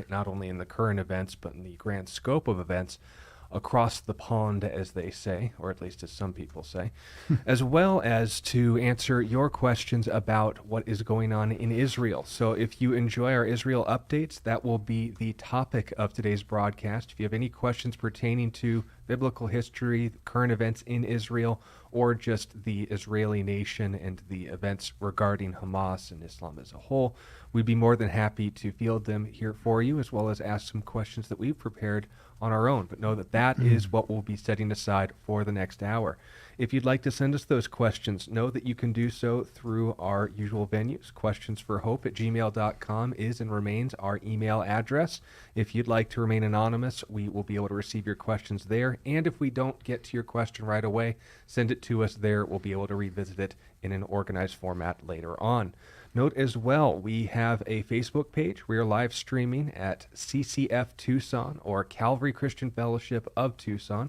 not only in the current events, but in the grand scope of events across the pond, as they say, or at least as some people say, as well as to answer your questions about what is going on in Israel. So if you enjoy our Israel updates, that will be the topic of today's broadcast. If you have any questions pertaining to biblical history, current events in Israel, or just the Israeli nation and the events regarding Hamas and Islam as a whole, we'd be more than happy to field them here for you, as well as ask some questions that we've prepared on our own. But know that that is what we'll be setting aside for the next hour. If you'd like to send us those questions, know that you can do so through our usual venues. questionsforhope@gmail.com is and remains our email address. If you'd like to remain anonymous, we will be able to receive your questions there. And if we don't get to your question right away, send it to us there. We'll be able to revisit it in an organized format later on. Note as well, we have a Facebook page. We are live streaming at CCF Tucson, or Calvary Christian Fellowship of Tucson.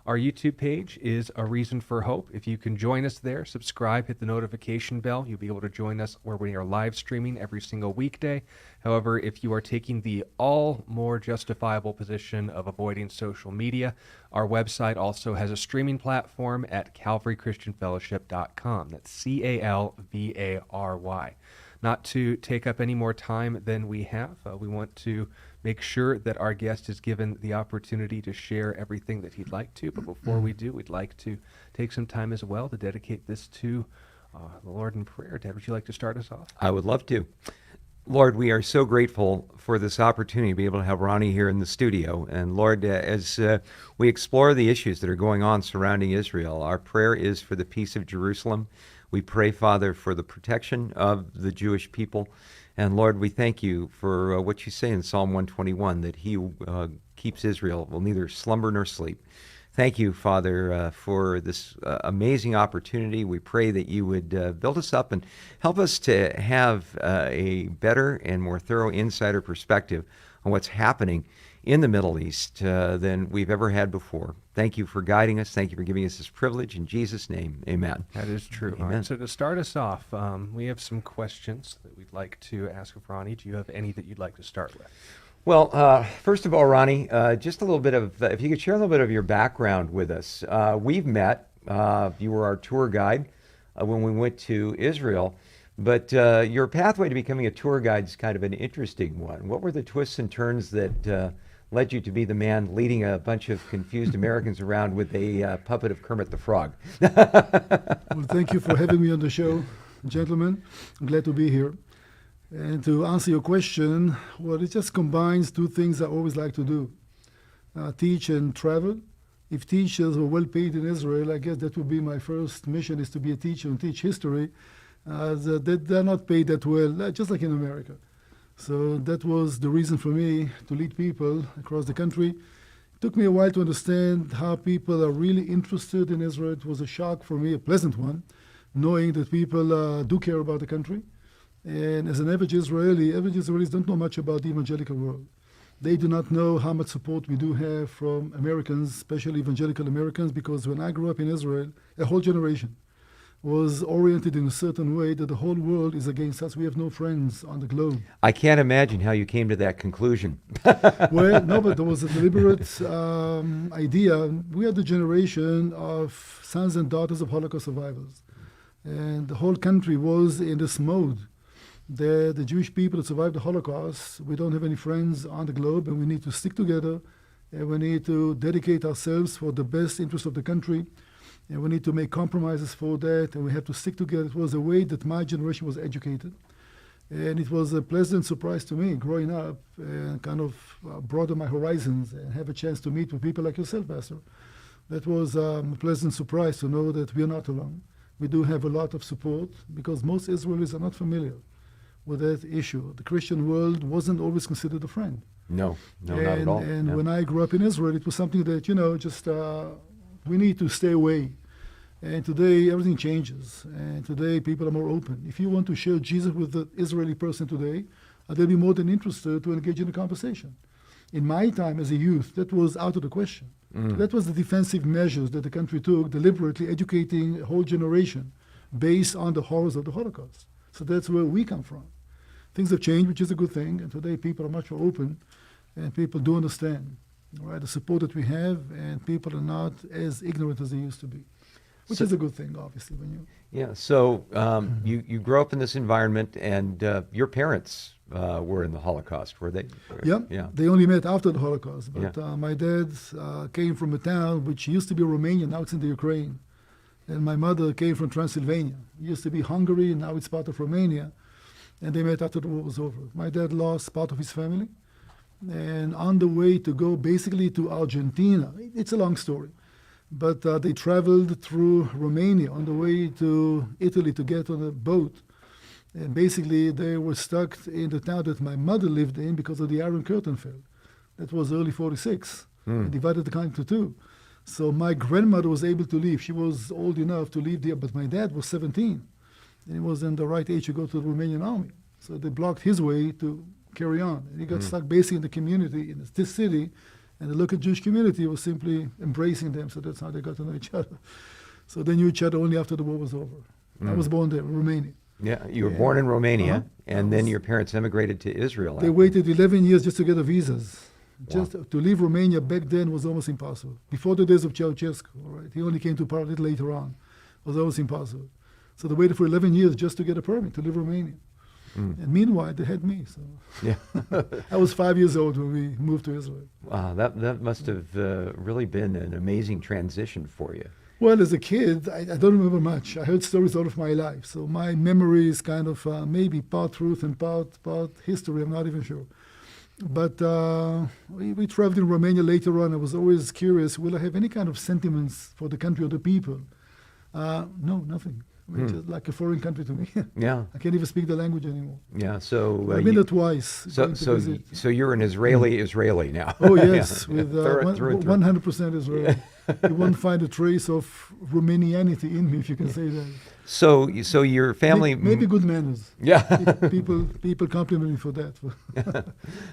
Our YouTube page is A Reason for Hope. If you can join us there, subscribe, hit the notification bell. You'll be able to join us where we are live streaming every single weekday. However, if you are taking the all more justifiable position of avoiding social media, our website also has a streaming platform at calvarychristianfellowship.com. That's CALVARY. Not to take up any more time than we have, we want to make sure that our guest is given the opportunity to share everything that he'd like to. But before we do, we'd like to take some time as well to dedicate this to the Lord in prayer. Dad, would you like to start us off? I would love to. Lord, we are so grateful for this opportunity to be able to have Ronnie here in the studio. And Lord, as we explore the issues that are going on surrounding Israel, our prayer is for the peace of Jerusalem. We pray, Father, for the protection of the Jewish people. And Lord, we thank you for what you say in Psalm 121, that he keeps Israel will neither slumber nor sleep. Thank you, Father, for this amazing opportunity. We pray that you would build us up and help us to have a better and more thorough insider perspective on what's happening in the Middle East than we've ever had before. Thank you for guiding us. Thank you for giving us this privilege. In Jesus' name, amen. That is true. Amen. All right, so to start us off, we have some questions that we'd like to ask of Ronnie. Do you have any that you'd like to start with? Well, first of all, Ronnie, just a little bit of, if you could share a little bit of your background with us. We've met, you were our tour guide when we went to Israel, but your pathway to becoming a tour guide is kind of an interesting one. What were the twists and turns that led you to be the man leading a bunch of confused Americans around with a puppet of Kermit the Frog? Well, thank you for having me on the show, gentlemen. I'm glad to be here. And to answer your question, well, it just combines two things I always like to do, teach and travel. If teachers were well paid in Israel, I guess that would be my first mission, is to be a teacher and teach history. They're not paid that well, just like in America. So that was the reason for me to lead people across the country. It took me a while to understand how people are really interested in Israel. It was a shock for me, a pleasant one, knowing that people do care about the country. And as an average Israelis don't know much about the evangelical world. They do not know how much support we do have from Americans, especially evangelical Americans, because when I grew up in Israel, a whole generation was oriented in a certain way that the whole world is against us. We have no friends on the globe. I can't imagine how you came to that conclusion. Well, no, but there was a deliberate idea. We are the generation of sons and daughters of Holocaust survivors. And the whole country was in this mode. The Jewish people that survived the Holocaust, we don't have any friends on the globe, and we need to stick together, and we need to dedicate ourselves for the best interest of the country, and we need to make compromises for that, and we have to stick together. It was a way that my generation was educated, and it was a pleasant surprise to me growing up, and kind of broaden my horizons and have a chance to meet with people like yourself, Pastor. That was a pleasant surprise to know that we are not alone. We do have a lot of support, because most Israelis are not familiar with that issue. The Christian world wasn't always considered a friend. No, not at all. And No. when I grew up in Israel, it was something that, we need to stay away. And today, everything changes. And today, people are more open. If you want to share Jesus with the Israeli person today, they'll be more than interested to engage in a conversation. In my time as a youth, that was out of the question. That was the defensive measures that the country took, deliberately educating a whole generation based on the horrors of the Holocaust. So that's where we come from. Things have changed, which is a good thing, and today people are much more open, and people do understand, right, the support that we have, and people are not as ignorant as they used to be, which So- is a good thing, obviously, when you... Yeah. So you grew up in this environment, and your parents were in the Holocaust, were they? Yeah, Yeah. they only met after the Holocaust. But Yeah. my dad came from a town which used to be Romania, now it's in the Ukraine. And my mother came from Transylvania. It used to be Hungary, now it's part of Romania. And they met after the war was over. My dad lost part of his family. And on the way to go basically to Argentina, it's a long story. But they traveled through Romania on the way to Italy to get on a boat. And basically, they were stuck in the town that my mother lived in because of the Iron Curtain fell. That was early 46. It divided the country into two. So my grandmother was able to leave. She was old enough to leave there, but my dad was 17. And he was in the right age to go to the Romanian army. So they blocked his way to carry on. And he got stuck basically in the community, in this city, and the local Jewish community was simply embracing them. So that's how they got to know each other. So they knew each other only after the war was over. I was born there, in Romania. Yeah. You were born in Romania, Uh-huh. and then your parents emigrated to Israel. They after. waited 11 years just to get the visas. Wow. Just to leave Romania back then was almost impossible. Before the days of Ceausescu, all right? He only came to power a little later on. It was almost impossible. So they waited for 11 years just to get a permit to leave Romania. And meanwhile, they had me. So Yeah. I was 5 years old when we moved to Israel. Wow. That must have really been an amazing transition for you. Well, as a kid, I don't remember much. I heard stories all of my life. So my memory is kind of maybe part truth and part history. I'm not even sure. But we traveled in Romania later on. I was always curious, will I have any kind of sentiments for the country or the people? No, nothing. I mean, just like a foreign country to me. Yeah. I can't even speak the language anymore. Yeah. So I've been there twice. going to so visit. so you're an Israeli now. Oh, yes, with Through and through. 100% Israeli. You won't find a trace of Romanianity in me, if you can say that. So your family Maybe good manners. Yeah. People compliment me for that.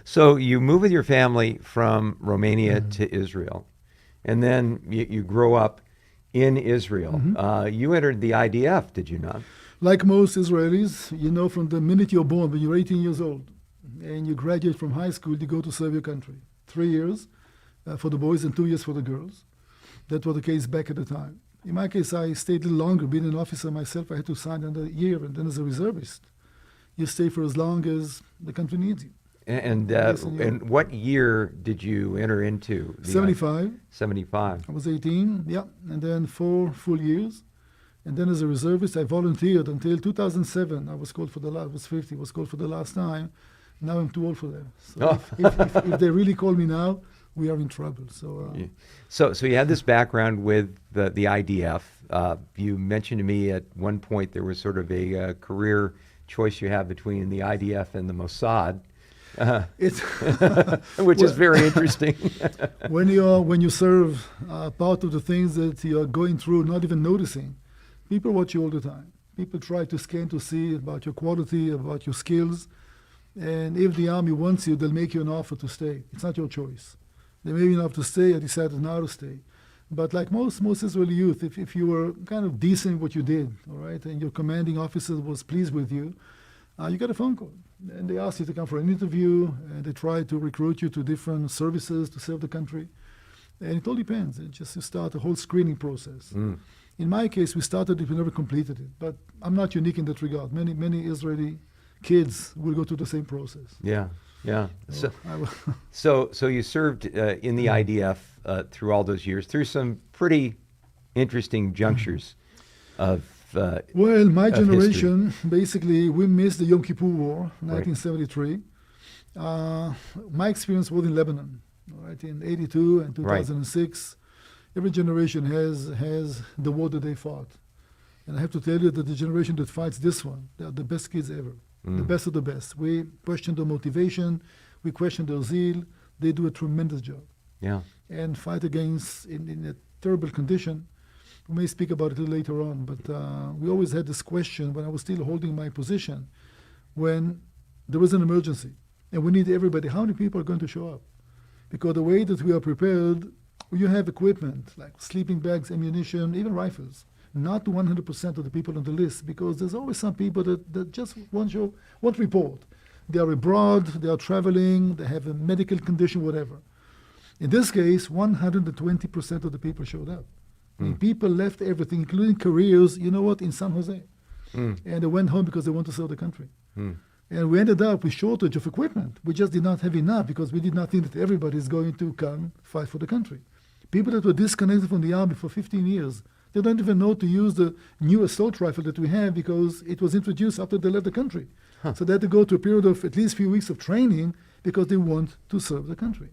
So you move with your family from Romania to Israel, and then you grow up in Israel. You entered the IDF, did you not? Like most Israelis, you know, from the minute you're born, when you're 18 years old, and you graduate from high school, you go to serve your country. 3 years for the boys and 2 years for the girls. That was the case back at the time. In my case, I stayed a little longer. Being an officer myself, I had to sign another year, and then as a reservist, you stay for as long as the country needs you. And Yes, and you- and what year did you enter into the 75. 75. I was 18, yeah, and then 4 full years. And then as a reservist, I volunteered until 2007. I was called for the last, I was 50, was called for the last time. Now I'm too old for that. So Oh. if they really call me now, we are in trouble. So Yeah. So you had this background with the IDF. You mentioned to me at one point there was sort of a career choice you have between the IDF and the Mossad, it's which is very interesting. when you serve, part of the things that you are going through, not even noticing, people watch you all the time. People try to scan to see about your quality, about your skills. And if the army wants you, they'll make you an offer to stay. It's not your choice. They made me an offer to stay. I decided not to stay. But like most Israeli youth, if you were kind of decent in what you did, all right, and your commanding officer was pleased with you, you got a phone call. And they asked you to come for an interview, and they tried to recruit you to different services to serve the country. And it all depends. It just you start a whole screening process. In my case, we started it, we never completed it. But I'm not unique in that regard. Many Israeli kids will go through the same process. Yeah, yeah. So, I will- so you served in the IDF through all those years, through some pretty interesting junctures of. Well, my of history. generation, basically, we missed the Yom Kippur War, 1973. My experience was in Lebanon, all right, in 82 and 2006. Every generation has the war that they fought. And I have to tell you that the generation that fights this one, they are the best kids ever, the best of the best. We question their motivation, we question their zeal. They do a tremendous job. Yeah. And fight against, in a terrible condition. We may speak about it a little later on, but we always had this question when I was still holding my position, when there was an emergency and we need everybody, how many people are going to show up? Because the way that we are prepared, you have equipment like sleeping bags, ammunition, even rifles. Not 100% of the people on the list, because there's always some people that just won't report. they are abroad, they are traveling, they have a medical condition, whatever. In this case, 120% of the people showed up. And people left everything, including careers, you know what, in San Jose. And they went home because they want to serve the country. And we ended up with shortage of equipment. We just did not have enough because we did not think that everybody is going to come fight for the country. People that were disconnected from the army for 15 years, they don't even know to use the new assault rifle that we have because it was introduced after they left the country. So they had to go to a period of at least a few weeks of training because they want to serve the country.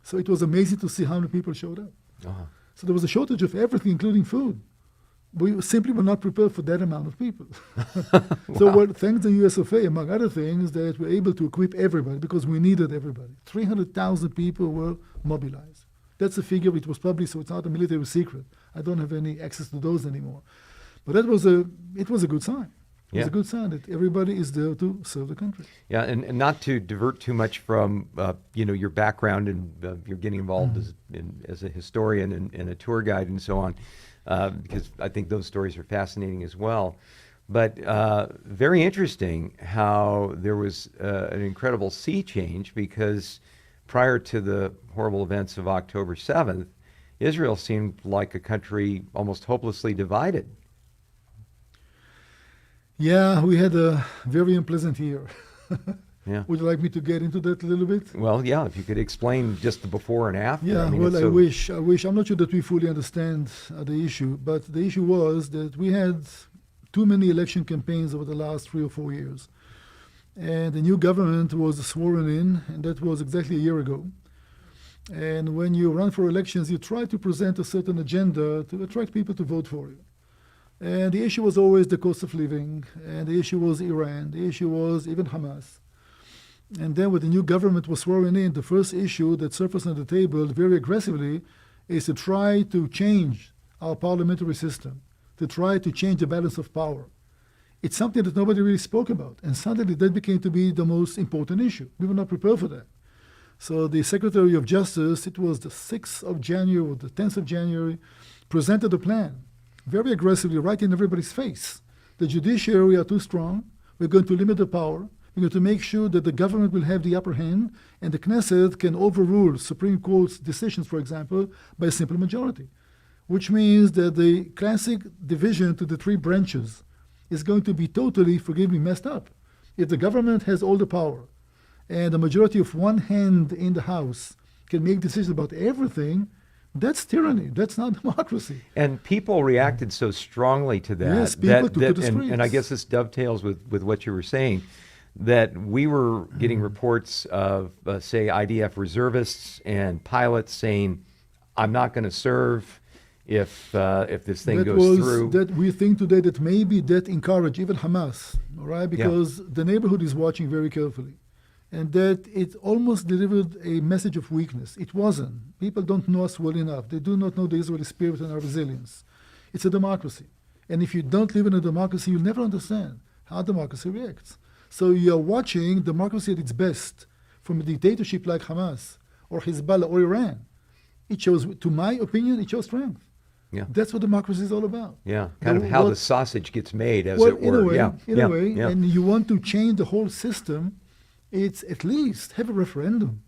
So it was amazing to see how many people showed up. So there was a shortage of everything, including food. We simply were not prepared for that amount of people. So thanks to USFA, among other things, that we're able to equip everybody because we needed everybody. 300,000 people were mobilized. That's a figure which was published, so it's not a military secret. I don't have any access to those anymore. But it was a good sign. It was a good sign that everybody is there to serve the country. Yeah, and not to divert too much from your background and you're getting involved as a historian and a tour guide and so on, because I think those stories are fascinating as well. But very interesting how there was an incredible sea change, because prior to the horrible events of October 7th, Israel seemed like a country almost hopelessly divided. Yeah, we had a very unpleasant year. Yeah. Would you like me to get into that a little bit? Well, yeah, if you could explain just the before and after. Yeah, I wish. I'm not sure that we fully understand the issue, but the issue was that we had too many election campaigns over the last 3 or 4 years. And the new government was sworn in, and that was exactly a year ago. And when you run for elections, you try to present a certain agenda to attract people to vote for you. And the issue was always the cost of living, and the issue was Iran, the issue was even Hamas. And then when the new government was sworn in, the first issue that surfaced on the table very aggressively is to try to change our parliamentary system, to try to change the balance of power. It's something that nobody really spoke about, and suddenly that became to be the most important issue. We were not prepared for that. So the Secretary of Justice, it was the 6th of January or the 10th of January, presented a plan very aggressively, right in everybody's face. The judiciary are too strong. We're going to limit the power. We're going to make sure that the government will have the upper hand, and the Knesset can overrule Supreme Court's decisions, for example, by a simple majority, which means that the classic division to the 3 branches is going to be totally, forgive me, messed up. If the government has all the power and a majority of one hand in the House can make decisions about everything, that's tyranny. That's not democracy. And people reacted so strongly to that. Yes, people took to the streets. And I guess this dovetails with what you were saying, that we were getting reports of, say, IDF reservists and pilots saying, I'm not going to serve if this thing goes through. That we think today that maybe that encouraged even Hamas, all right? Because the neighborhood is watching very carefully. And that it almost delivered a message of weakness. It wasn't. People don't know us well enough. They do not know the Israeli spirit and our resilience. It's a democracy. And if you don't live in a democracy, you'll never understand how democracy reacts. So you're watching democracy at its best from a dictatorship like Hamas or Hezbollah or Iran. It shows, to my opinion, it shows strength. Yeah. That's what democracy is all about. Yeah, kind of how the sausage gets made, as it were. In a way, and you want to change the whole system, it's at least have a referendum,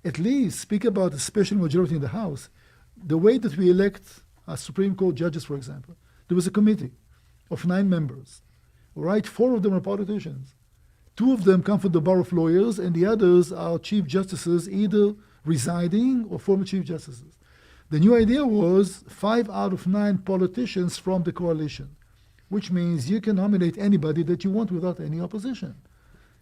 at least speak about a special majority in the House. The way that we elect Supreme Court judges, for example, there was a committee of 9 members, all right? 4 of them are politicians. 2 of them come from the Bar of Lawyers, and the others are chief justices, either residing or former chief justices. The new idea was 5 out of 9 politicians from the coalition, which means you can nominate anybody that you want without any opposition.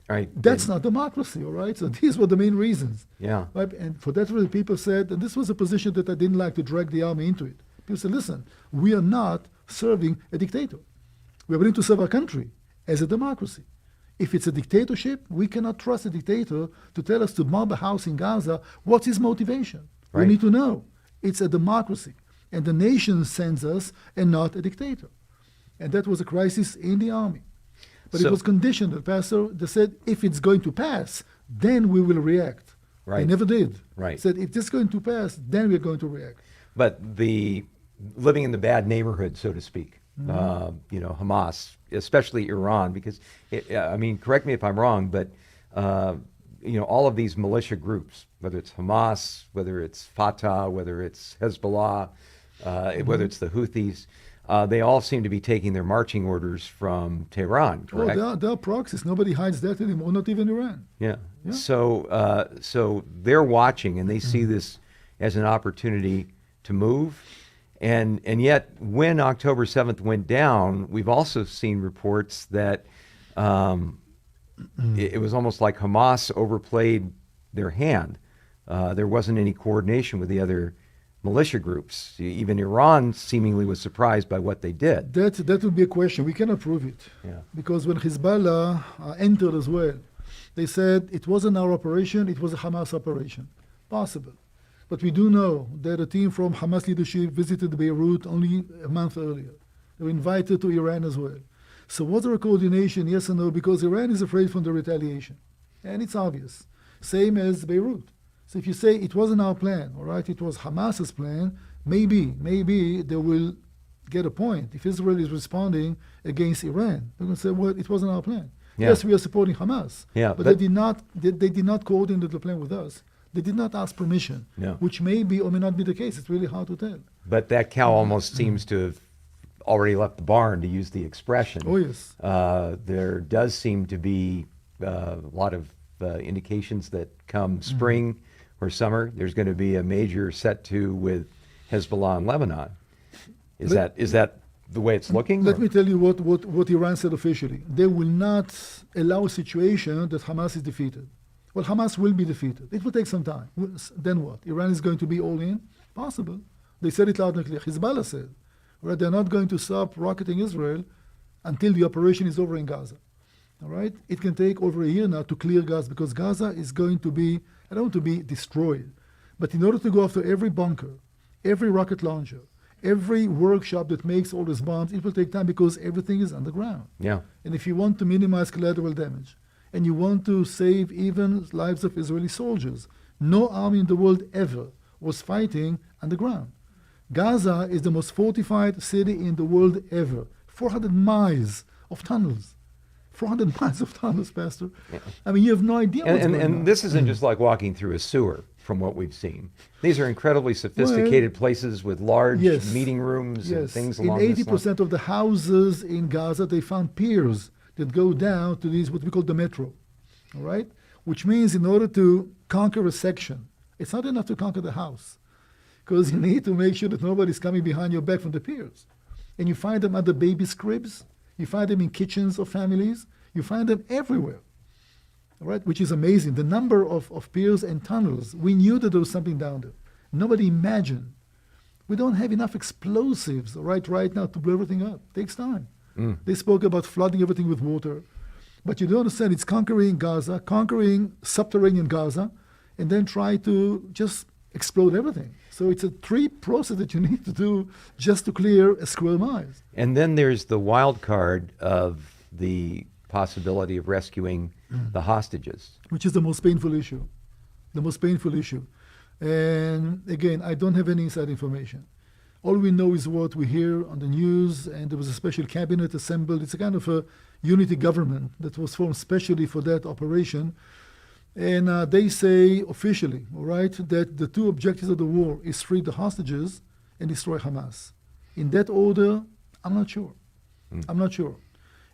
Right. That's not democracy, all right? So these were the main reasons. Yeah. Right? And for that reason, people said, and this was a position that I didn't like to drag the army into it. People said, listen, we are not serving a dictator. We're willing to serve our country as a democracy. If it's a dictatorship, we cannot trust a dictator to tell us to bomb a house in Gaza. What's his motivation? Right. We need to know. It's a democracy. And the nation sends us and not a dictator. And that was a crisis in the army. But it was conditioned. The pastor they said, if it's going to pass, then we will react. Right. They never did. Right. Said, if this is going to pass, then we're going to react. But the living in the bad neighborhood, so to speak, Hamas, especially Iran, because, correct me if I'm wrong, but uh, all of these militia groups, whether it's Hamas, whether it's Fatah, whether it's Hezbollah, whether it's the Houthis, they all seem to be taking their marching orders from Tehran, correct? Oh, there are proxies. Nobody hides that anymore, not even Iran. Yeah. Yeah. So they're watching and they see this as an opportunity to move. And yet, when October 7th went down, we've also seen reports that it was almost like Hamas overplayed their hand. There wasn't any coordination with the other militia groups. Even Iran seemingly was surprised by what they did. That would be a question. We cannot prove it. Yeah. Because when Hezbollah entered as well, they said it wasn't our operation, it was a Hamas operation. Possible. But we do know that a team from Hamas leadership visited Beirut only a month earlier. They were invited to Iran as well. So was there a coordination, yes or no? Because Iran is afraid from the retaliation. And it's obvious. Same as Beirut. So if you say it wasn't our plan, all right, it was Hamas's plan, maybe they will get a point. If Israel is responding against Iran, they're going to say, well, it wasn't our plan. Yeah. Yes, we are supporting Hamas. Yeah, but they did not coordinate the plan with us. They did not ask permission, No. which may be or may not be the case. It's really hard to tell. But that cow almost seems to have already left the barn, to use the expression. Oh, yes. There does seem to be a lot of indications that come spring or summer, there's going to be a major set to with Hezbollah in Lebanon. Is that the way it's looking? Let me tell you what Iran said officially. They will not allow a situation that Hamas is defeated. Well, Hamas will be defeated. It will take some time. Then what? Iran is going to be all in? Possible. They said it loud and clear. Hezbollah said, right, they're not going to stop rocketing Israel until the operation is over in Gaza. All right? It can take over a year now to clear Gaza because Gaza is going to be, I don't want to be destroyed, but in order to go after every bunker, every rocket launcher, every workshop that makes all these bombs, it will take time because everything is underground. Yeah. And if you want to minimize collateral damage, and you want to save even lives of Israeli soldiers, no army in the world ever was fighting underground. Gaza is the most fortified city in the world ever. 400 miles of tunnels. 400 miles of tunnels, Pastor. Yeah. I mean, you have no idea what's going on. And this isn't just like walking through a sewer, from what we've seen. These are incredibly sophisticated places with large meeting rooms and things along this line. In 80% of the houses in Gaza, they found piers that go down to these, what we call the metro, all right? Which means in order to conquer a section, it's not enough to conquer the house, because you need to make sure that nobody's coming behind your back from the piers. And you find them at the baby's cribs, you find them in kitchens of families, you find them everywhere, all right? Which is amazing. The number of piers and tunnels, we knew that there was something down there. Nobody imagined. We don't have enough explosives, all right now to blow everything up. It takes time. They spoke about flooding everything with water. But you don't understand, it's conquering Gaza, conquering subterranean Gaza, and then try to just explode everything. So it's a process that you need to do just to clear a square mile. And then there's the wild card of the possibility of rescuing the hostages. Which is the most painful issue. The most painful issue. And again, I don't have any inside information. All we know is what we hear on the news, and there was a special cabinet assembled. It's a kind of a unity government that was formed specially for that operation. And they say officially, all right, that the two objectives of the war is free the hostages and destroy Hamas. In that order, I'm not sure. I'm not sure.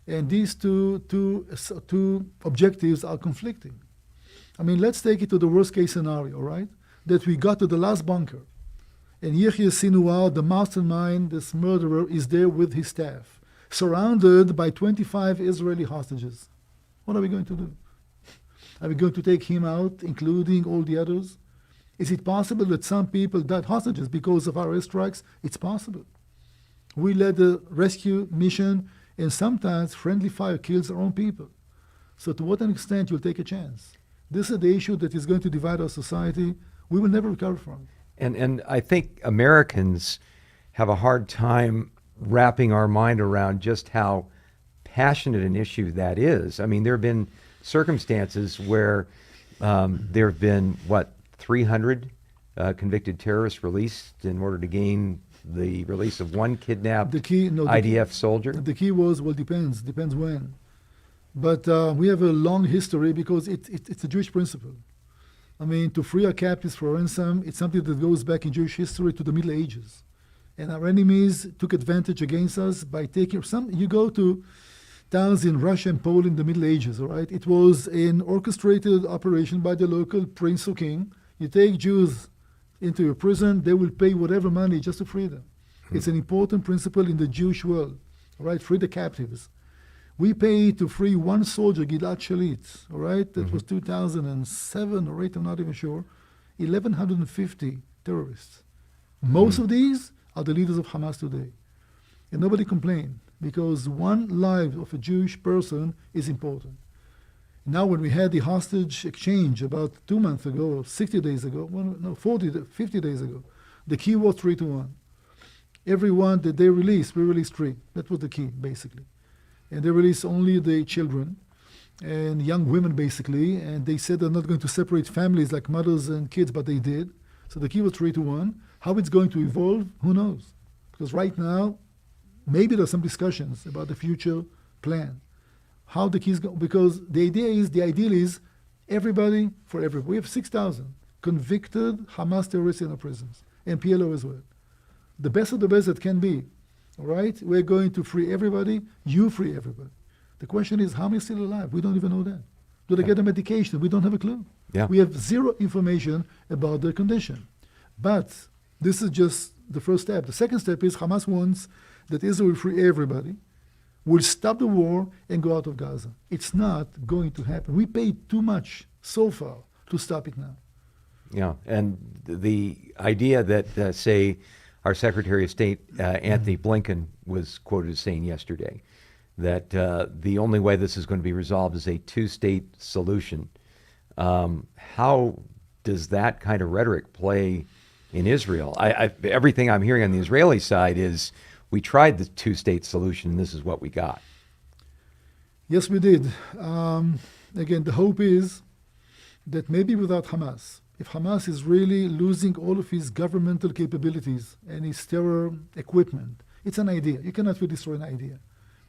And these two objectives are conflicting. I mean, let's take it to the worst case scenario, all right? That we got to the last bunker. And Yahya Sinwar, the mastermind, this murderer, is there with his staff, surrounded by 25 Israeli hostages. What are we going to do? Are we going to take him out, including all the others? Is it possible that some people died hostages because of our airstrikes? It's possible. We led a rescue mission, and sometimes friendly fire kills our own people. So to what an extent you'll take a chance? This is the issue that is going to divide our society. We will never recover from it. And I think Americans have a hard time wrapping our mind around just how passionate an issue that is. I mean, there have been circumstances where there have been, 300 convicted terrorists released in order to gain the release of one kidnapped IDF soldier? The key was, well, depends when. But we have a long history because it's a Jewish principle. I mean, to free our captives for ransom, it's something that goes back in Jewish history to the Middle Ages. And our enemies took advantage against us by taking some. You go to towns in Russia and Poland in the Middle Ages, all right? It was an orchestrated operation by the local prince or king. You take Jews into your prison, they will pay whatever money just to free them. It's an important principle in the Jewish world, all right? Free the captives. We paid to free one soldier, Gilad Shalit, all right? That was 2007 or 8, I'm not even sure. 1,150 terrorists. Most of these are the leaders of Hamas today. And nobody complained because one life of a Jewish person is important. Now when we had the hostage exchange about 2 months ago, or 60 days ago, 50 days ago, the key was 3-1. Everyone that they released, we released 3. That was the key, basically. And they released only the children and young women, basically, and they said they're not going to separate families like mothers and kids, but they did. So the key was 3-1. How it's going to evolve, who knows? Because right now, maybe there's some discussions about the future plan. How the keys go, because the ideal is everybody for everybody. We have 6,000 convicted Hamas terrorists in our prisons, and PLO as well. The best of the best that can be, all right? We're going to free everybody, you free everybody. The question is, how many are still alive? We don't even know that. Do they get the medication? We don't have a clue. Yeah. We have zero information about their condition. But this is just the first step. The second step is Hamas wants that Israel will free everybody, will stop the war, and go out of Gaza. It's not going to happen. We paid too much so far to stop it now. Yeah, and the idea that, say, our Secretary of State, Anthony Blinken, was quoted as saying yesterday that the only way this is going to be resolved is a two-state solution. How does that kind of rhetoric play in Israel? Everything I'm hearing on the Israeli side is we tried the two-state solution, and this is what we got. Yes, we did. Again, the hope is that maybe without Hamas, if Hamas is really losing all of his governmental capabilities and his terror equipment, it's an idea. You cannot really destroy an idea.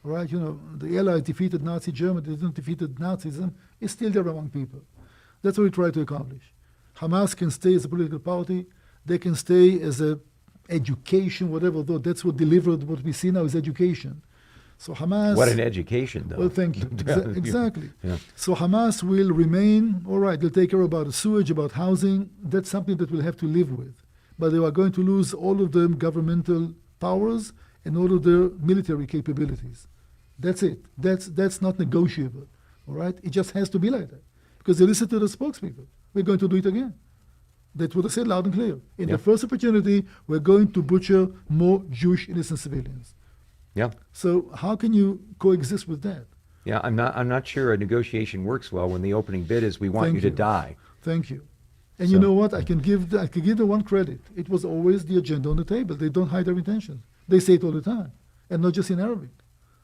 All right? You know, the Allies defeated Nazi Germany, they didn't defeated Nazism. It's still there among people. That's what we try to accomplish. Hamas can stay as a political party. They can stay as a education, whatever, though that's what delivered what we see now is education. So Hamas... What an education, though. Well, thank you. Exactly. Yeah. So Hamas will remain, all right, they'll take care about the sewage, about housing. That's something that we'll have to live with. But they are going to lose all of their governmental powers and all of their military capabilities. That's it. That's not negotiable, all right? It just has to be like that. Because they listen to the spokespeople. We're going to do it again. That's what I said loud and clear. In the first opportunity, we're going to butcher more Jewish innocent civilians. Yeah. So how can you coexist with that? Yeah, I'm not sure a negotiation works well when the opening bid is we want Thank you to you. die. Thank you. And So- you know what? I can give them one credit. It was always the agenda on the table. They don't hide their intentions. They say it all the time, and not just in Arabic.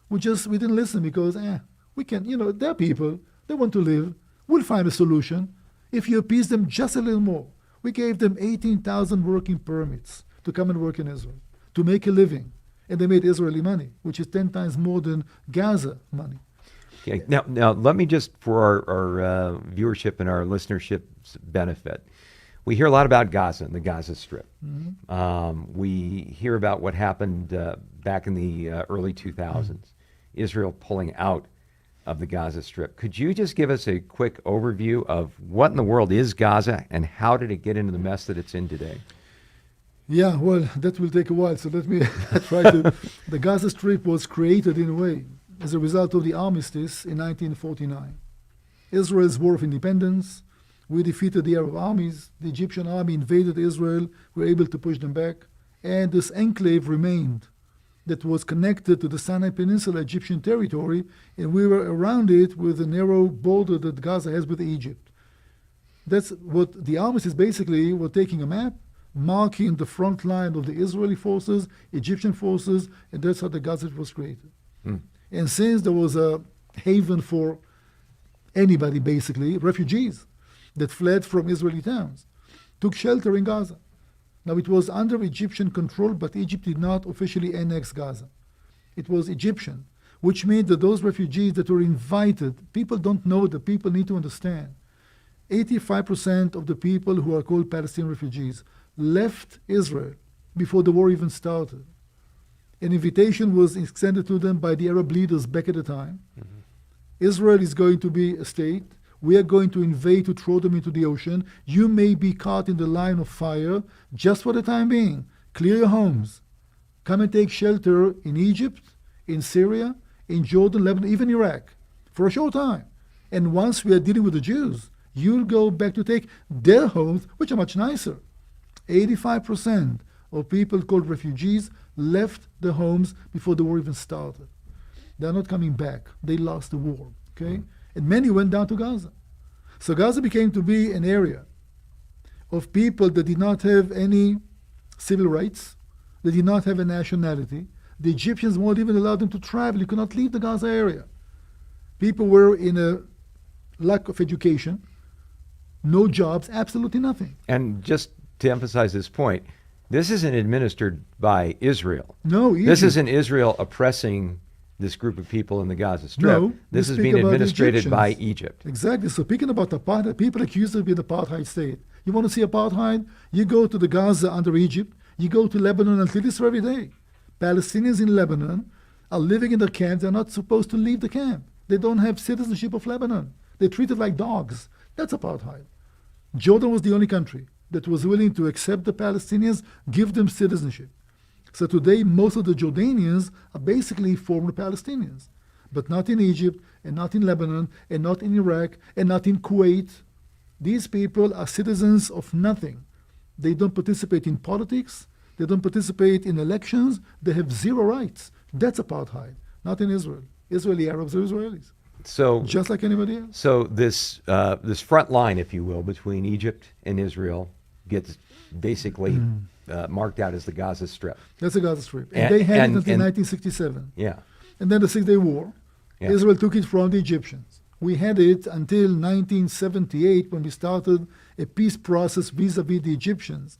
We didn't listen because we can. You know, they're people. They want to live. We'll find a solution if you appease them just a little more. We gave them 18,000 working permits to come and work in Israel, to make a living. And they made Israeli money, which is 10 times more than Gaza money. Okay. Now let me just, for our viewership and our listenership's benefit, we hear a lot about Gaza and the Gaza Strip. We hear about what happened back in the early 2000s, Israel pulling out of the Gaza Strip. Could you just give us a quick overview of what in the world is Gaza and how did it get into the mess that it's in today? Yeah, well, that will take a while, so let me try to... The Gaza Strip was created, in a way, as a result of the armistice in 1949. Israel's War of Independence, we defeated the Arab armies, the Egyptian army invaded Israel, we were able to push them back, and this enclave remained that was connected to the Sinai Peninsula, Egyptian territory, and we were around it with a narrow border that Gaza has with Egypt. That's what the armistice basically were taking a map, marking the front line of the Israeli forces, Egyptian forces, and that's how the Gaza was created. And since there was a haven for anybody, basically, refugees that fled from Israeli towns, took shelter in Gaza. Now, it was under Egyptian control, but Egypt did not officially annex Gaza. It was Egyptian. which means that those refugees that were invited, people don't know that, people need to understand. 85% of the people who are called Palestinian refugees left Israel before the war even started. An invitation was extended to them by the Arab leaders back at the time. Mm-hmm. Israel is going to be a state. We are going to invade to throw them into the ocean. You may be caught in the line of fire just for the time being. Clear your homes. Come and take shelter in Egypt, in Syria, in Jordan, Lebanon, even Iraq, for a short time. And once we are dealing with the Jews, you'll go back to take their homes, which are much nicer. 85% of people called refugees left their homes before the war even started. They're not coming back. They lost the war, okay? And many went down to Gaza. So Gaza became to be an area of people that did not have any civil rights. They did not have a nationality. The Egyptians won't even allow them to travel. You could not leave the Gaza area. People were in a lack of education, no jobs, absolutely nothing. And just to emphasize this point, this isn't administered by Israel. No, Egypt. This isn't Israel oppressing this group of people in the Gaza Strip. No, this is being administrated by Egypt. Exactly. So speaking about apartheid, people accuse it of being an apartheid state. You want to see apartheid? You go to the Gaza under Egypt. You go to Lebanon until this every day. Palestinians in Lebanon are living in their camps. They're not supposed to leave the camp. They don't have citizenship of Lebanon. They're treated like dogs. That's apartheid. Jordan was the only country that was willing to accept the Palestinians, give them citizenship. So today, most of the Jordanians are basically former Palestinians, but not in Egypt, and not in Lebanon, and not in Iraq, and not in Kuwait. These people are citizens of nothing. They don't participate in politics. They don't participate in elections. They have zero rights. That's apartheid, not in Israel. Israeli Arabs are Israelis, So just like anybody else. So this this front line, if you will, between Egypt and Israel gets basically marked out as the Gaza Strip. That's the Gaza Strip. And they had it until 1967. Yeah. And then the Six-Day War, Yeah. Israel took it from the Egyptians. We had it until 1978 when we started a peace process vis-a-vis the Egyptians.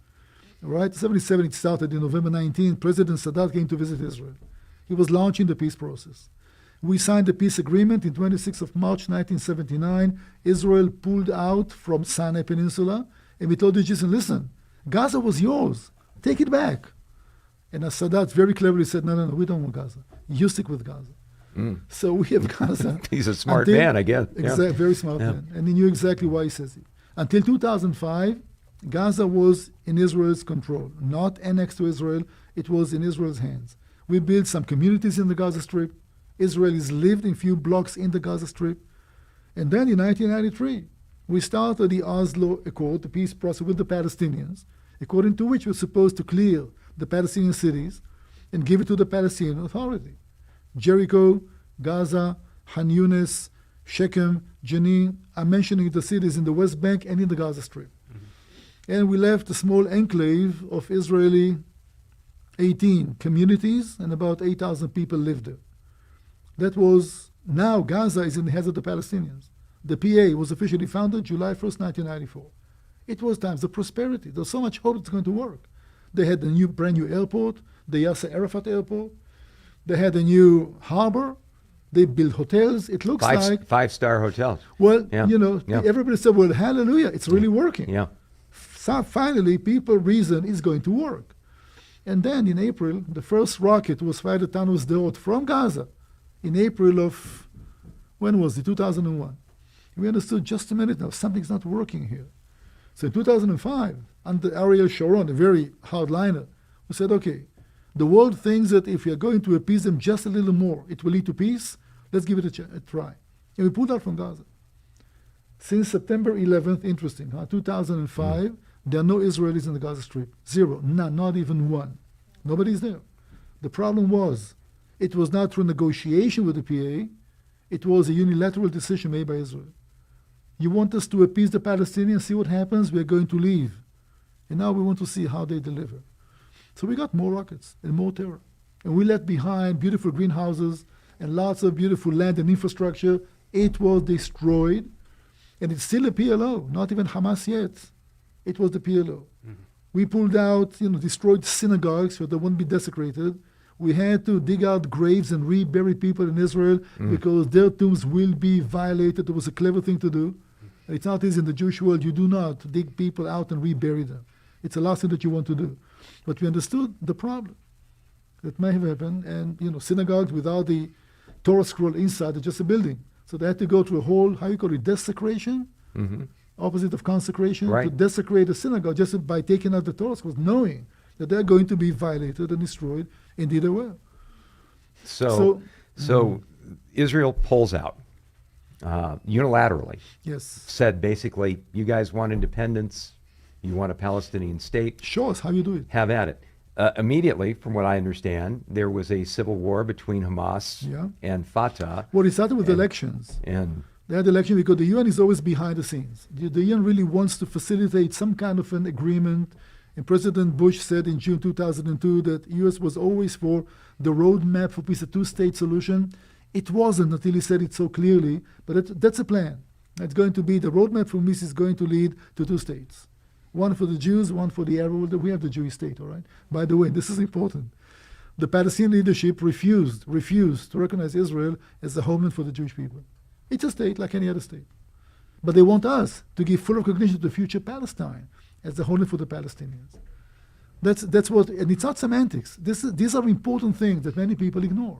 All right, 77 it started in November 19. President Sadat came to visit Israel. He was launching the peace process. We signed the peace agreement in 26th of March 1979. Israel pulled out from Sinai Peninsula, and we told the Egyptians, listen, Gaza was yours. Take it back. And Sadat very cleverly said, no, we don't want Gaza. You stick with Gaza. So we have Gaza. He's a smart man, I guess. Exactly, very smart man. And he knew exactly why he says it. Until 2005, Gaza was in Israel's control, not annexed to Israel. It was in Israel's hands. We built some communities in the Gaza Strip. Israelis lived in few blocks in the Gaza Strip. And then in 1993, we started the Oslo Accord, the peace process with the Palestinians, according to which we're supposed to clear the Palestinian cities and give it to the Palestinian Authority. Jericho, Gaza, Han Yunis, Shechem, Jenin, I'm mentioning the cities in the West Bank and in the Gaza Strip. And we left a small enclave of Israeli 18 communities, and about 8,000 people lived there. That was, now Gaza is in the hands of the Palestinians. The PA was officially founded July 1st, 1994. It was times of prosperity. There's so much hope it's going to work. They had a brand new airport, the Yasser Arafat Airport. They had a new harbor. They built hotels. It looks like five-star hotels. Well, everybody said, well, hallelujah, it's really working. Yeah. So finally, people reason it's going to work. And then in April, the first rocket was fired at Tanus Deot from Gaza in April of, when was it, 2001. We understood just a minute now, something's not working here. So in 2005, under Ariel Sharon, a very hardliner, we said, okay, the world thinks that if we are going to appease them just a little more, it will lead to peace. Let's give it a try. And we pulled out from Gaza. Since September 11th, interesting, 2005, there are no Israelis in the Gaza Strip. Zero, none, not even one. Nobody's there. The problem was, it was not through negotiation with the PA, it was a unilateral decision made by Israel. You want us to appease the Palestinians, see what happens, we're going to leave. And now we want to see how they deliver. So we got more rockets and more terror. And we left behind beautiful greenhouses and lots of beautiful land and infrastructure. It was destroyed. And it's still a PLO, not even Hamas yet. It was the PLO. We pulled out, destroyed synagogues so they won't be desecrated. We had to dig out graves and rebury people in Israel because their tombs will be violated. It was a clever thing to do. It's not easy in the Jewish world. You do not dig people out and rebury them. It's the last thing that you want to do. But we understood the problem that may have happened. And, synagogues without the Torah scroll inside are just a building. So they had to go through a whole, how you call it, desecration, opposite of consecration, to desecrate a synagogue just by taking out the Torah scrolls, knowing that they're going to be violated and destroyed. Indeed they were. So Israel pulls out unilaterally. Yes. Said basically, you guys want independence, you want a Palestinian state. Show us how you do it. Have at it. Immediately, from what I understand, there was a civil war between Hamas and Fatah. Well, it started with elections. And they had elections because the UN is always behind the scenes. The UN really wants to facilitate some kind of an agreement. And President Bush said in June 2002 that the U.S. was always for the roadmap for peace, a two-state solution. It wasn't until he said it so clearly, but that's a plan. It's going to be the roadmap for peace is going to lead to two states. One for the Jews, one for the Arab world. We have the Jewish state, all right? By the way, this is important. The Palestinian leadership refused to recognize Israel as the homeland for the Jewish people. It's a state like any other state. But they want us to give full recognition to the future Palestine as the homeland for the Palestinians. That's what, and it's not semantics. These are important things that many people ignore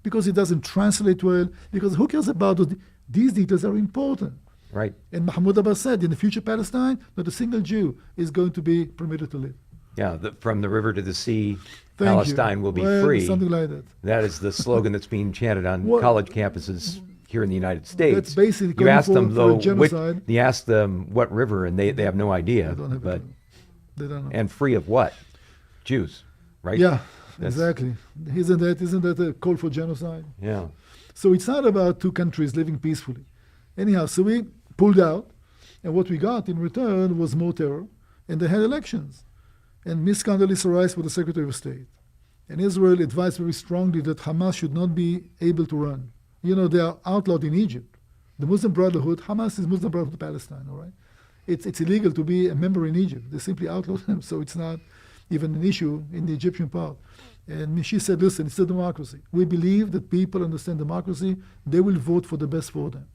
because it doesn't translate well, because who cares about those? These details are important. Right. And Mahmoud Abbas said in the future Palestine, not a single Jew is going to be permitted to live. Yeah, from the river to the sea, Thank Palestine you. will be Well, free. something like that. That is the slogan that's being chanted on Well, college campuses here in the United States. That's basically you going ask them for though, genocide. you ask them what river, and they have no idea. They don't have a but clue. They don't know. and free of what? Jews, right? Yeah, That's- exactly. Isn't that a call for genocide? Yeah. So it's not about two countries living peacefully. Anyhow, so we pulled out, and what we got in return was more terror, and they had elections. And Ms. Condoleezza Rice was the Secretary of State. And Israel advised very strongly that Hamas should not be able to run. They are outlawed in Egypt. The Muslim Brotherhood, Hamas is Muslim Brotherhood of Palestine, all right? It's illegal to be a member in Egypt. They simply outlawed them, so it's not even an issue in the Egyptian part. And she said, listen, it's a democracy. We believe that people understand democracy. They will vote for the best for them.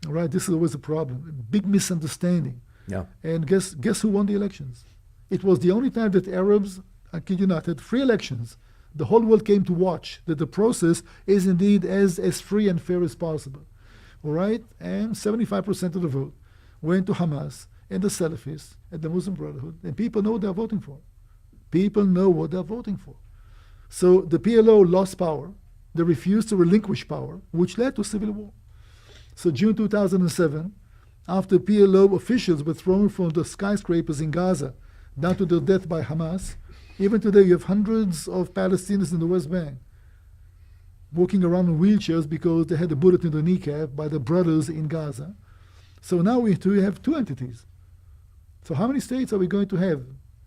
All right, this is always a problem. A big misunderstanding. Yeah. And guess who won the elections? It was the only time that Arabs, I kid you not, had free elections. The whole world came to watch that the process is indeed as free and fair as possible. All right? And 75% of the vote went to Hamas and the Salafists and the Muslim Brotherhood. And people know what they're voting for. People know what they're voting for. So the PLO lost power. They refused to relinquish power, which led to civil war. So June 2007, after PLO officials were thrown from the skyscrapers in Gaza down to their death by Hamas, even today you have hundreds of Palestinians in the West Bank walking around in wheelchairs because they had a bullet in their kneecap by the brothers in Gaza. So now we have two entities. So how many states are we going to have?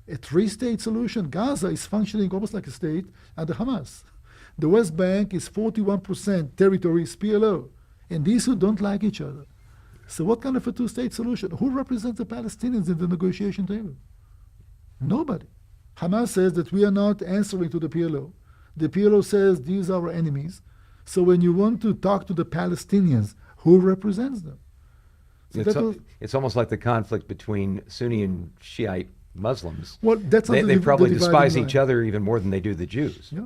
A three-state solution? Gaza is functioning almost like a state under Hamas. The West Bank is 41% territory is PLO. And these who don't like each other. So what kind of a two-state solution? Who represents the Palestinians in the negotiation table? Nobody. Hamas says that we are not answering to the PLO. The PLO says these are our enemies. So when you want to talk to the Palestinians, who represents them? So It's almost like the conflict between Sunni and Shiite Muslims. well, that's not They probably the despise dividing each line. other even more than they do the Jews. Yeah.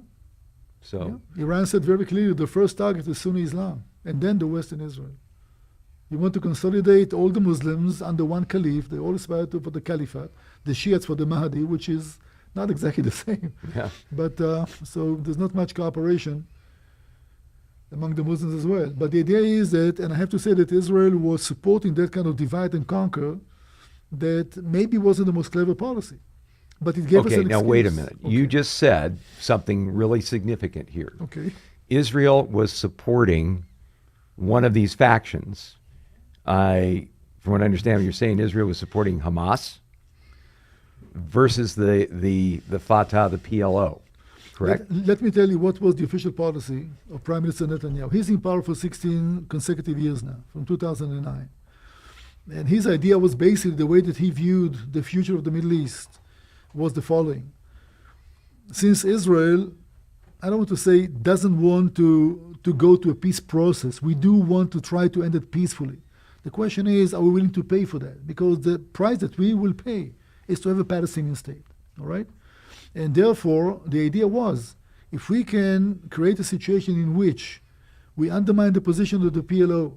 So Yeah. Iran said very clearly the first target is Sunni Islam, and then the Western Israel. You want to consolidate all the Muslims under one caliph. They all aspire for the caliphate. The Shiites for the Mahdi, which is not exactly the same. yeah. But so there's not much cooperation among the Muslims as well. But the idea is that, and I have to say that Israel was supporting that kind of divide and conquer that maybe wasn't the most clever policy. But it gave us Okay, an now wait a excuse. minute. You Okay. just said something really significant here. Okay. Israel was supporting one of these factions. From what I understand, you're saying Israel was supporting Hamas versus the Fatah, the PLO, correct? Let me tell you what was the official policy of Prime Minister Netanyahu. He's in power for 16 consecutive years now, from 2009. And his idea was basically the way that he viewed the future of the Middle East was the following. Since Israel I don't want to say doesn't want to go to a peace process. We do want to try to end it peacefully. The question is, are we willing to pay for that? Because the price that we will pay is to have a Palestinian state, all right? And therefore, the idea was, if we can create a situation in which we undermine the position of the PLO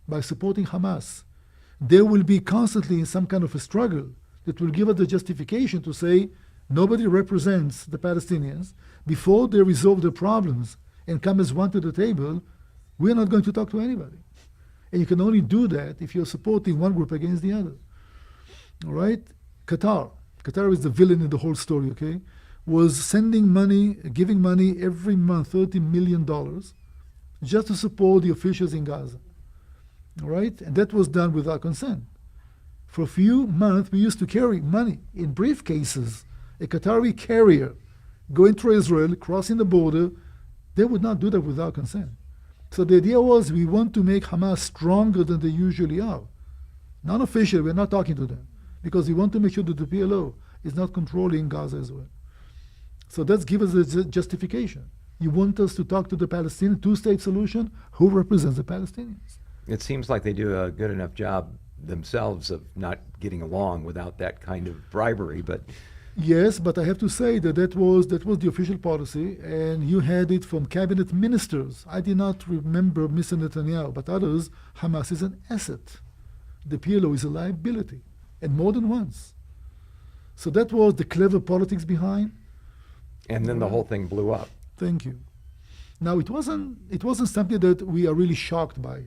by supporting Hamas, there will be constantly some kind of a struggle that will give us the justification to say nobody represents the Palestinians. Before they resolve their problems and come as one to the table, we're not going to talk to anybody. And you can only do that if you're supporting one group against the other. All right? Qatar is the villain in the whole story, okay? Was sending money, giving money every month, $30 million, just to support the officials in Gaza. All right? And that was done without consent. For a few months, we used to carry money in briefcases. A Qatari carrier going through Israel, crossing the border, they would not do that without consent. So the idea was we want to make Hamas stronger than they usually are. Non-official, we're not talking to them, because we want to make sure that the PLO is not controlling Gaza as well. So that's give us a justification. You want us to talk to the Palestinian two-state solution? Who represents the Palestinians? It seems like they do a good enough job themselves of not getting along without that kind of bribery, but yes, but I have to say that that was the official policy, and you had it from cabinet ministers. I did not remember Mr. Netanyahu, but others. Hamas is an asset. The PLO is a liability, and more than once. So that was the clever politics behind. and then the whole thing blew up. Thank you. Now it wasn't something that we are really shocked by.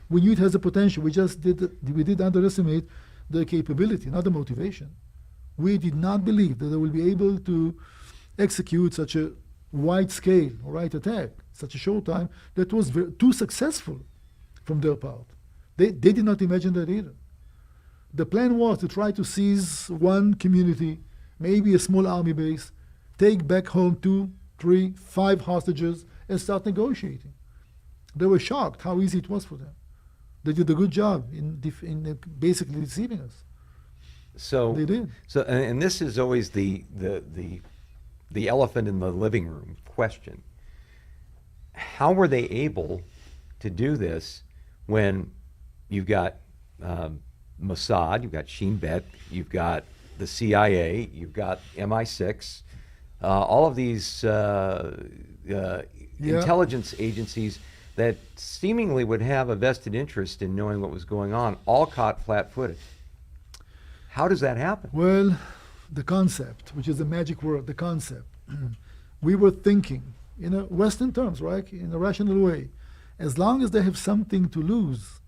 We knew it has a potential. We did underestimate the capability, not the motivation. We did not believe that they will be able to execute such a wide-scale attack, such a short time, that was too successful from their part. They did not imagine that either. The plan was to try to seize one community, maybe a small army base, take back home 2, 3, 5 hostages, and start negotiating. They were shocked how easy it was for them. They did a good job in basically deceiving us. So they did. So, and this is always the elephant in the living room question. How were they able to do this when you've got Mossad, you've got Shin Bet, you've got the CIA, you've got MI6, all of these intelligence agencies that seemingly would have a vested interest in knowing what was going on, all caught flat-footed. How does that happen? Well, the concept, which is the magic word, the concept. We were thinking in a Western terms, right? In a rational way. As long as they have something to lose,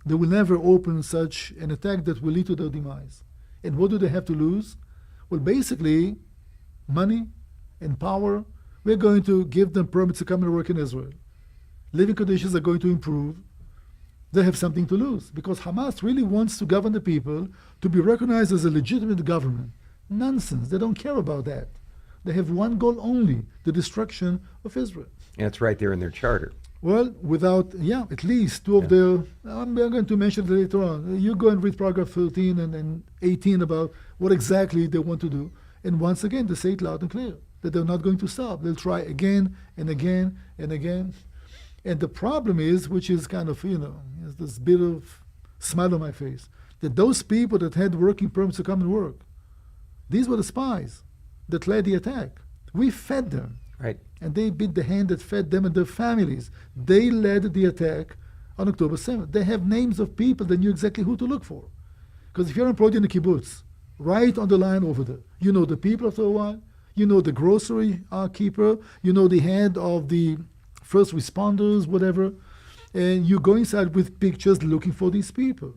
they will never open such an attack that will lead to their demise. And what do they have to lose? Well, basically, money and power. We're going to give them permits to come and work in Israel. Living conditions are going to improve. They have something to lose because Hamas really wants to govern the people, to be recognized as a legitimate government. Nonsense. They don't care about that. They have one goal only, the destruction of Israel. And it's right there in their charter. Well, without, at least two of their, I'm going to mention it later on. You go and read paragraph 13 and 18 about what exactly they want to do. And once again, they say it loud and clear that they're not going to stop. They'll try again and again and again. And the problem is, which is kind of, is this bit of smile on my face, that those people that had working permits to come and work, these were the spies that led the attack. We fed them. Right. And they bit the hand that fed them and their families. They led the attack on October 7th. They have names of people that knew exactly who to look for. Because if you're employed in a kibbutz, right on the line over there, you know the people after a while, you know the grocery keeper, you know the head of the first responders, whatever, and you go inside with pictures looking for these people.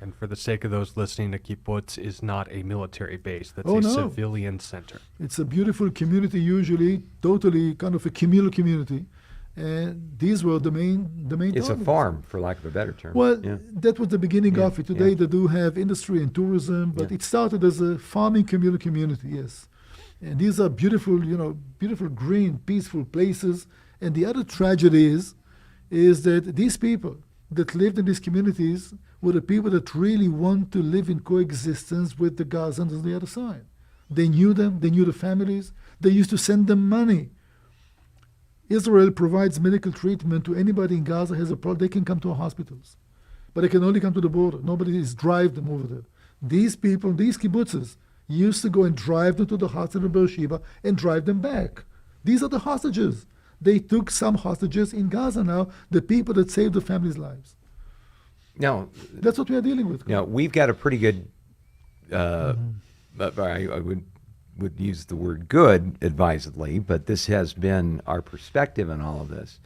And for the sake of those listening, a kibbutz is not a military base. That's no. Civilian center. It's a beautiful community, usually totally kind of a communal community, and these were the main. It's targets. a farm, for lack of a better term. Well, that was the beginning of it. Today they do have industry and tourism, but it started as a farming community. Yes, and these are beautiful, beautiful green, peaceful places. And the other tragedy is that these people that lived in these communities were the people that really want to live in coexistence with the Gazans on the other side. They knew them, they knew the families, they used to send them money. Israel provides medical treatment to anybody in Gaza has a problem. They can come to our hospitals, but they can only come to the border. Nobody is drive them over there. These people, these kibbutzes, used to go and drive them to the hospital in Beersheba and drive them back. These are the hostages. They took some hostages in Gaza now, the people that saved the families' lives. Now, That's what we are dealing with. now we've got a pretty good, but I would use the word good advisedly, but this has been our perspective in all of this,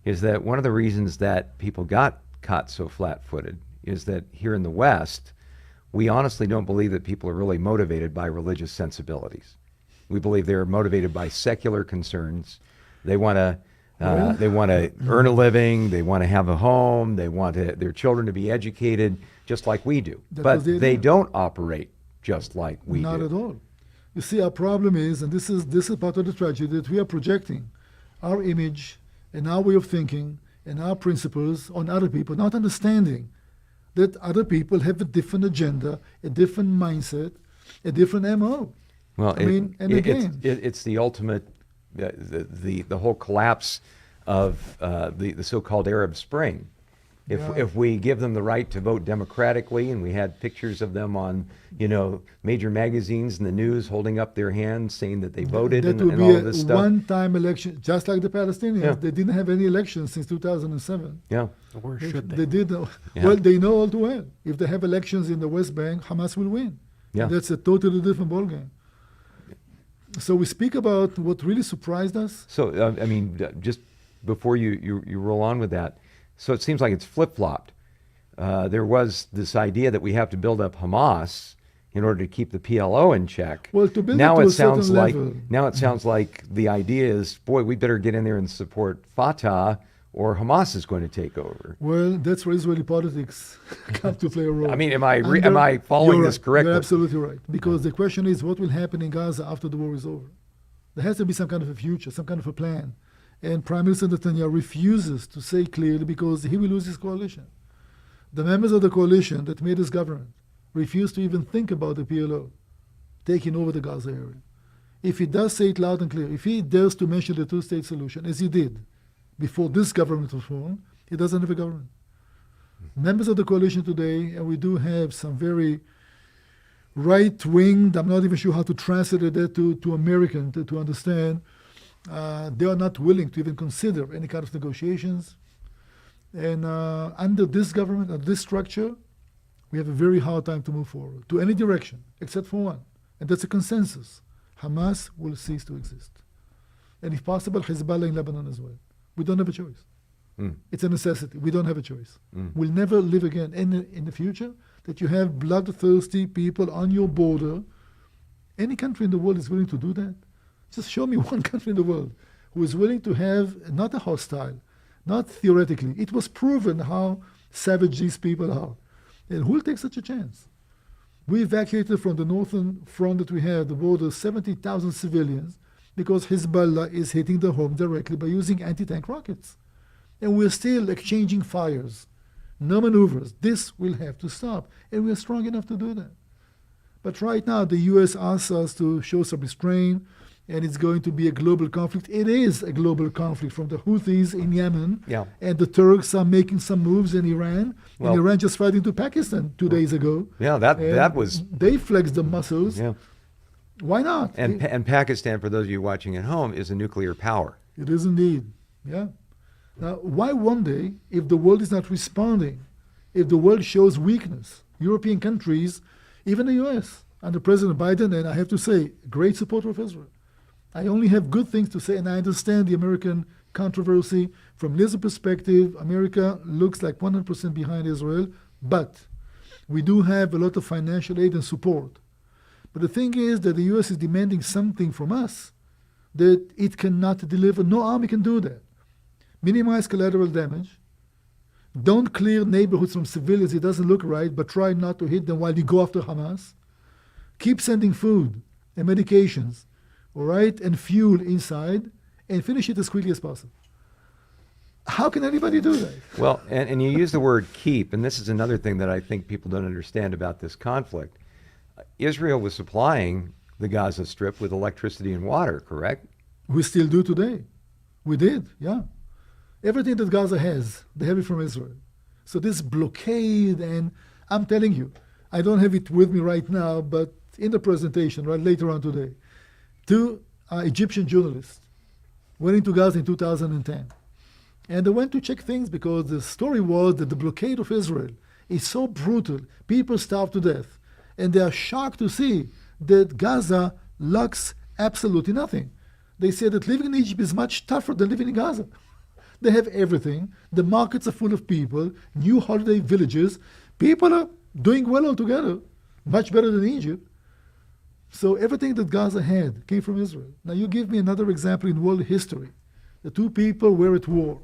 is that one of the reasons that people got caught so flat-footed is that here in the West, we honestly don't believe that people are really motivated by religious sensibilities. We believe they're motivated by secular concerns. They want to earn a living. They want to have a home. They want their children to be educated, just like we do. That But was the they idea. don't operate just like we Not do. at all. You see, our problem is, and this is part of the tragedy, that we are projecting our image and our way of thinking and our principles on other people, not understanding that other people have a different agenda, a different mindset, a different MO. Well, I mean, and again, it's the ultimate, the whole collapse of the so-called Arab Spring. Yeah. If we give them the right to vote democratically, and we had pictures of them on major magazines and the news holding up their hands saying that they voted that and will all be of this a stuff. one-time election, just like the Palestinians. Yeah. They didn't have any elections since 2007. Yeah, Or should They did. Yeah. Well, they know all too well. If they have elections in the West Bank, Hamas will win. Yeah. And that's a totally different ballgame. So we speak about what really surprised us. So just before you roll on with that, so it seems like it's flip-flopped. There was this idea that we have to build up Hamas in order to keep the PLO in check. Well, to build now it to it a certain sounds like level. now it sounds like the idea is, boy, we better get in there and support Fatah, or Hamas is going to take over. Well, that's where Israeli politics come to play a role. I mean, am I following You're this right. correctly? You're absolutely right. Because the question is, what will happen in Gaza after the war is over? There has to be some kind of a future, some kind of a plan. And Prime Minister Netanyahu refuses to say clearly because he will lose his coalition. The members of the coalition that made his government refuse to even think about the PLO taking over the Gaza area. If he does say it loud and clear, if he dares to mention the two-state solution, as he did before this government was formed, he doesn't have a government. Members of the coalition today, and we do have some very right-winged, I'm not even sure how to translate that to American to understand, they are not willing to even consider any kind of negotiations. And under this government, under this structure, we have a very hard time to move forward to any direction, except for one, and that's a consensus. Hamas will cease to exist. And if possible, Hezbollah in Lebanon as well. We don't have a choice. It's a necessity. We don't have a choice. We'll never live again in the future that you have bloodthirsty people on your border. Any country in the world is willing to do that. Just show me one country in the world who is willing to have not a hostile, not theoretically. It was proven how savage these people are. And who will take such a chance? We evacuated from the northern front that we had, the border, 70,000 civilians because Hezbollah is hitting the home directly by using anti-tank rockets. And we're still exchanging fires. No maneuvers. This will have to stop. And we're strong enough to do that. But right now, the U.S. asks us to show some restraint, and it's going to be a global conflict. It is a global conflict from the Houthis in Yemen, Yeah. and the Turks are making some moves in Iran. Well- and Iran just fighting into Pakistan 2 days ago. Yeah, that And was They flexed the muscles. yeah. Why not? And Pakistan, for those of you watching at home, is a nuclear power. It is indeed. Yeah. Now, why one day, if the world is not responding, if the world shows weakness, European countries, even the U.S., under President Biden, and I have to say, great supporter of Israel. I only have good things to say, and I understand the American controversy. From this perspective, America looks like 100% behind Israel, but we do have a lot of financial aid and support. But the thing is that the U.S. is demanding something from us that it cannot deliver. No army can do that. Minimize collateral damage. Don't clear neighborhoods from civilians. It doesn't look right, but try not to hit them while you go after Hamas. Keep sending food and medications, all right, and fuel inside, and finish it as quickly as possible. How can anybody do that? Well, and you use the word keep, and this is another thing that I think people don't understand about this conflict. Israel was supplying the Gaza Strip with electricity and water, correct? We still do today. We did, yeah. Everything that Gaza has, they have it from Israel. So this blockade, and I'm telling you, I don't have it with me right now, but in the presentation, right later on today, two Egyptian journalists went into Gaza in 2010. And they went to check things because the story was that the blockade of Israel is so brutal, people starve to death. And they are shocked to see that Gaza lacks absolutely nothing. They said that living in Egypt is much tougher than living in Gaza. They have everything. The markets are full of people, new holiday villages. People are doing well altogether, much better than Egypt. So everything that Gaza had came from Israel. Now you give me another example in world history. The two people were at war.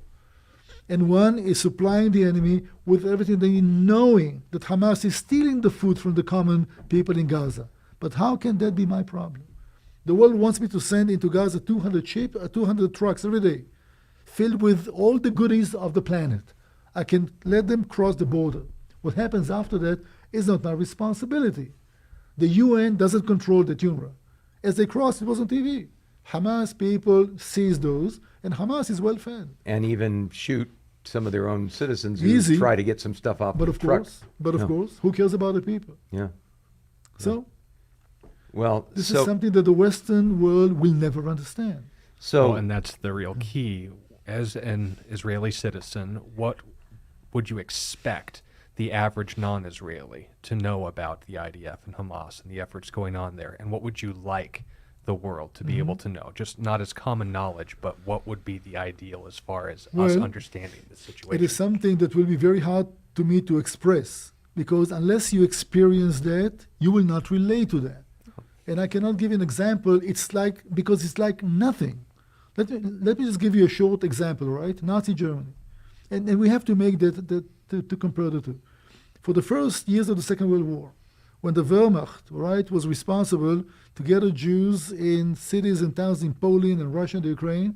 And one is supplying the enemy with everything they need, knowing that Hamas is stealing the food from the common people in Gaza. But how can that be my problem? The world wants me to send into Gaza 200 trucks every day, filled with all the goodies of the planet. I can let them cross the border. What happens after that is not my responsibility. The UN doesn't control the UNRWA. As they cross, it was on TV. Hamas people seize those, and Hamas is well fed. And even shoot some of their own citizens who Easy. try to get some stuff off But the of trucks. course, who cares about the people? Yeah. So Well, this so is something that the Western world will never understand. so Well, and that's the real key. As an Israeli citizen, what would you expect the average non-Israeli to know about the IDF and Hamas and the efforts going on there? And what would you like the world to be able to know? Just not as common knowledge, but what would be the ideal as far as us Well, understanding the It situation? is something that will be very hard to me to express, because unless you experience that, you will not relate to that. And I cannot give you an example. It's like, because it's like nothing. Let me just give you a short example, right? Nazi Germany. And we have to make that to compare the two. For the first years of the Second World War, when the Wehrmacht, right, was responsible to gather Jews in cities and towns in Poland and Russia and Ukraine,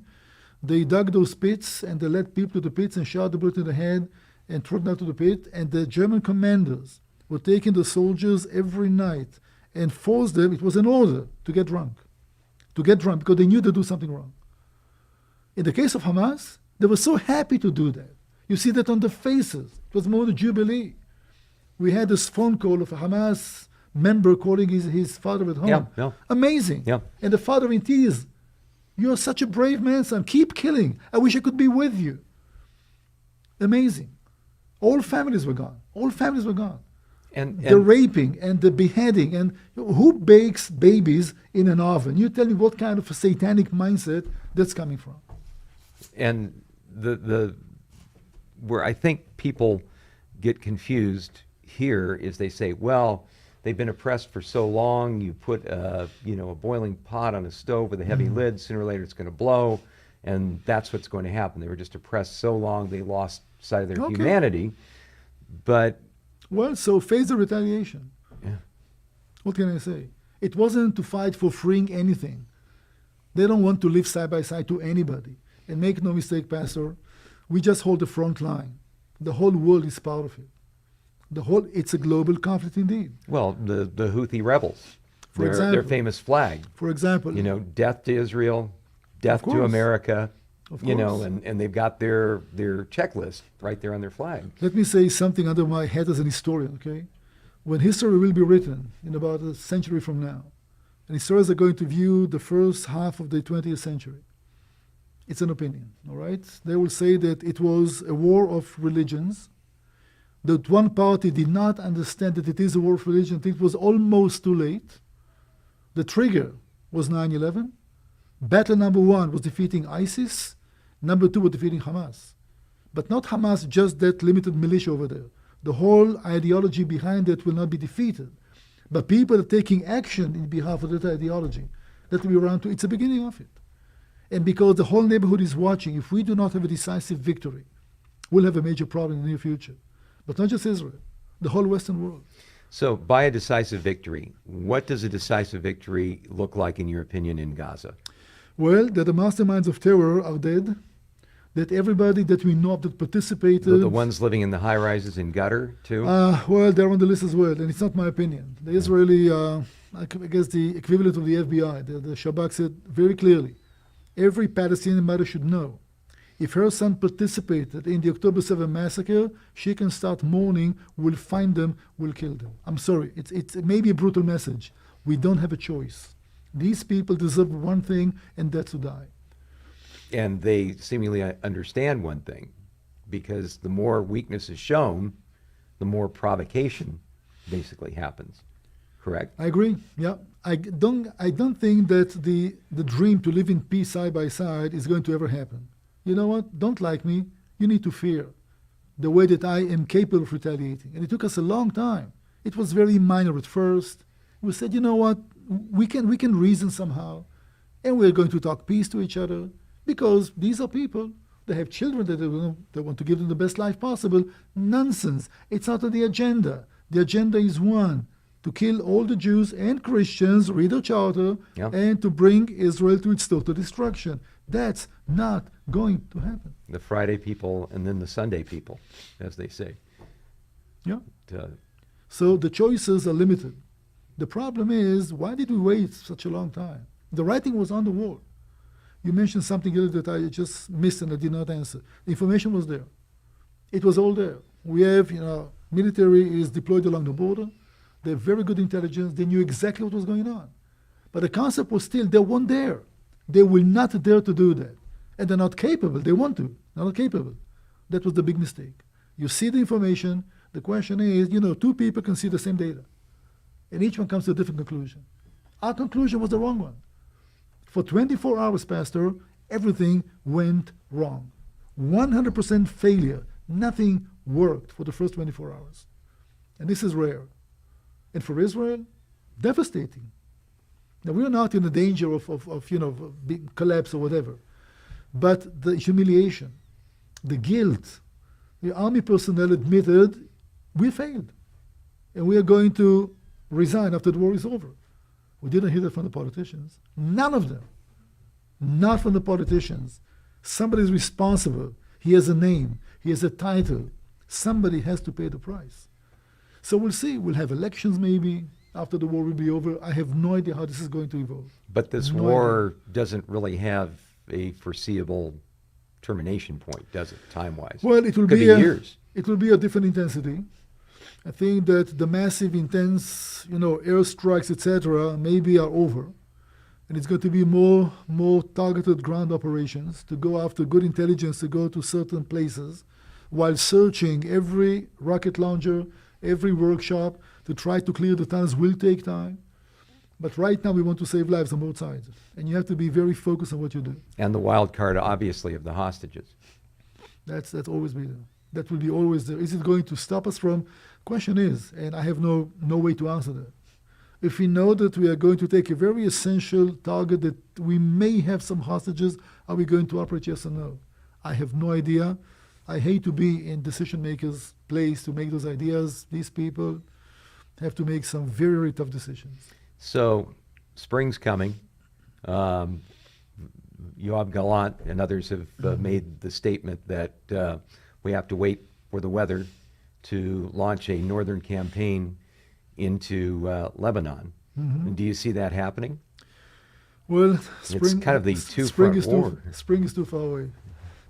they dug those pits and they led people to the pits and shot the bullet in the head and threw them out to the pit. And the German commanders were taking the soldiers every night and forced them, it was an order, to get drunk. To get drunk because they knew they'd do something wrong. In the case of Hamas, they were so happy to do that. You see that on the faces. It was more the jubilee. We had this phone call of a Hamas member calling his father at home. Yeah. Amazing. Yeah. And the father in tears. You're such a brave man, son. Keep killing. I wish I could be with you. Amazing. All families were gone. All families were gone. and The raping and the beheading. And who bakes babies in an oven? You tell me what kind of a satanic mindset that's coming from. and the where I think people get confused here is they say, well, they've been oppressed for so long. You put a boiling pot on a stove with a heavy lid. Sooner or later, it's going to blow, and that's what's going to happen. They were just oppressed so long they lost sight of their Okay. humanity. But Well, so face the retaliation. yeah, What can I say? It wasn't to fight for freeing anything. They don't want to live side by side to anybody. And make no mistake, Pastor, we just hold the front line. The whole world is part of it. It's a global conflict indeed. well, the Houthi rebels, For their example. famous flag, For example, death to Israel, death to course. America, Of you know, course. and they've got their checklist right there on their flag. let me say something under my head as an historian, okay? When history will be written in about a century from now, and historians are going to view the first half of the 20th century, it's an opinion, all right? They will say that it was a war of religions, that one party did not understand that it is a war of religion until it was almost too late. The trigger was 9/11. Battle number one was defeating ISIS. Number two was defeating Hamas. But not Hamas, just that limited militia over there. The whole ideology behind it will not be defeated. But people are taking action in behalf of that ideology. That will be around to, it's the beginning of it. And because the whole neighborhood is watching, if we do not have a decisive victory, we'll have a major problem in the near future. But not just Israel, the whole Western world. So, by a decisive victory, what does a decisive victory look like, in your opinion, in Gaza? Well, that the masterminds of terror are dead, that everybody that we know of that participated... The ones living in the high rises in Qatar, too? Well, they're on the list as well, and it's not my opinion. The Israeli, I guess the equivalent of the FBI, the Shabak said very clearly, Every Palestinian mother should know. If her son participated in the October 7 massacre, she can start mourning. We'll find them, we'll kill them. I'm sorry, it's maybe a brutal message. We don't have a choice. These people deserve one thing, and that's to die. And they seemingly understand one thing, because the more weakness is shown, the more provocation basically happens. Correct? I agree. Yeah, I don't think that the dream to live in peace side by side is going to ever happen. You know what? Don't like me. You need to fear the way that I am capable of retaliating. And it took us a long time. It was very minor at first. We said, you know what? We can reason somehow, and we're going to talk peace to each other, because these are people. They have children that they want to give them the best life possible. Nonsense. It's not on the agenda. The agenda is one: to kill all the Jews and Christians, read the charter, and to bring Israel to its total destruction. That's not going to happen. The Friday people and then the Sunday people, as they say. Yeah. So the choices are limited. The problem is, why did we wait such a long time? The writing was on the wall. You mentioned something else that I just missed and I did not answer. The information was there. It was all there. We have, military is deployed along the border. They have very good intelligence. They knew exactly what was going on. But the concept was still, they weren't there. They will not dare to do that. And they're not capable. They want to. They're not capable. That was the big mistake. You see the information. The question is, two people can see the same data. And each one comes to a different conclusion. Our conclusion was the wrong one. For 24 hours, Pastor, everything went wrong. 100% failure. Nothing worked for the first 24 hours. And this is rare. And for Israel, devastating. Now, we are not in the danger of big collapse or whatever. But the humiliation, the guilt, the army personnel admitted, we failed. And we are going to resign after the war is over. We didn't hear that from the politicians. None of them. Not from the politicians. Somebody is responsible. He has a name. He has a title. Somebody has to pay the price. So we'll see. We'll have elections maybe after the war will be over. I have no idea how this is going to evolve. But this war doesn't really have a foreseeable termination point, does it, time-wise? Well, it will Could be years. It will be a different intensity. I think that the massive, intense, airstrikes, etc., maybe are over, and it's going to be more targeted ground operations to go after good intelligence, to go to certain places, while searching every rocket launcher, every workshop to try to clear the tunnels will take time. But right now we want to save lives on both sides, and you have to be very focused on what you do. And the wild card, obviously, of the hostages. That's always be there. That will be always there. Is it going to stop us from? Question is, and I have no way to answer that. If we know that we are going to take a very essential target, that we may have some hostages, are we going to operate, yes or no? I have no idea. I hate to be in decision makers' place to make those ideas. These people have to make some very, very tough decisions. So, spring's coming. Yoav Gallant and others have made the statement that we have to wait for the weather to launch a northern campaign into Lebanon. Mm-hmm. Do you see that happening? Well, it's kind of the two-front war. Spring is too far away.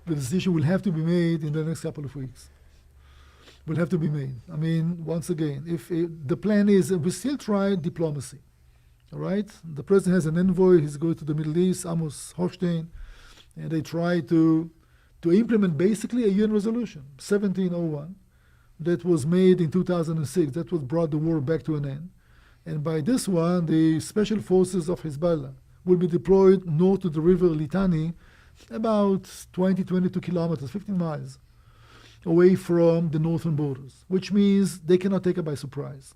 The decision will have to be made in the next couple of weeks. Will have to be made. I mean, once again, if the plan is, we still try diplomacy. All right? The president has an envoy. He's going to the Middle East, Amos Hochstein, and they try to implement basically a UN resolution, 1701, that was made in 2006. That was brought the war back to an end. And by this one, the special forces of Hezbollah will be deployed north to the river Litani, about 22 kilometers, 15 miles, away from the northern borders, which means they cannot take it by surprise.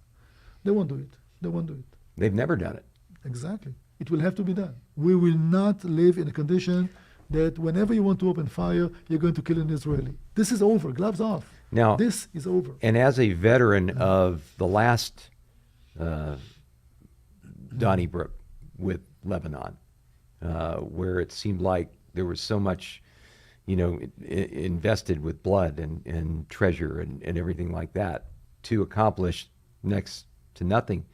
They won't do it. They won't do it. They've never done it. Exactly. It will have to be done. We will not live in a condition that whenever you want to open fire, you're going to kill an Israeli. This is over. Gloves off. Now, this is over. And as a veteran of the last Donnybrook with Lebanon, where it seemed like there was so much, invested with blood and treasure and everything like that to accomplish next to nothing.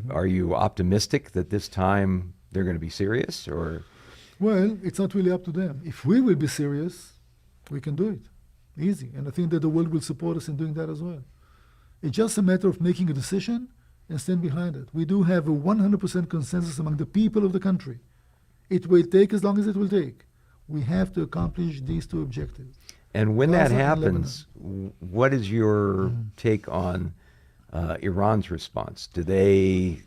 Are you optimistic that this time they're going to be serious, or Well, it's not really up to them. If we will be serious, we can do it. Easy. And I think that the world will support us in doing that as well. It's just a matter of making a decision and stand behind it. We do have a 100% consensus among the people of the country. It will take as long as it will take. We have to accomplish these two objectives. And when that Gaza and happens, what is your take on Iran's response? Do they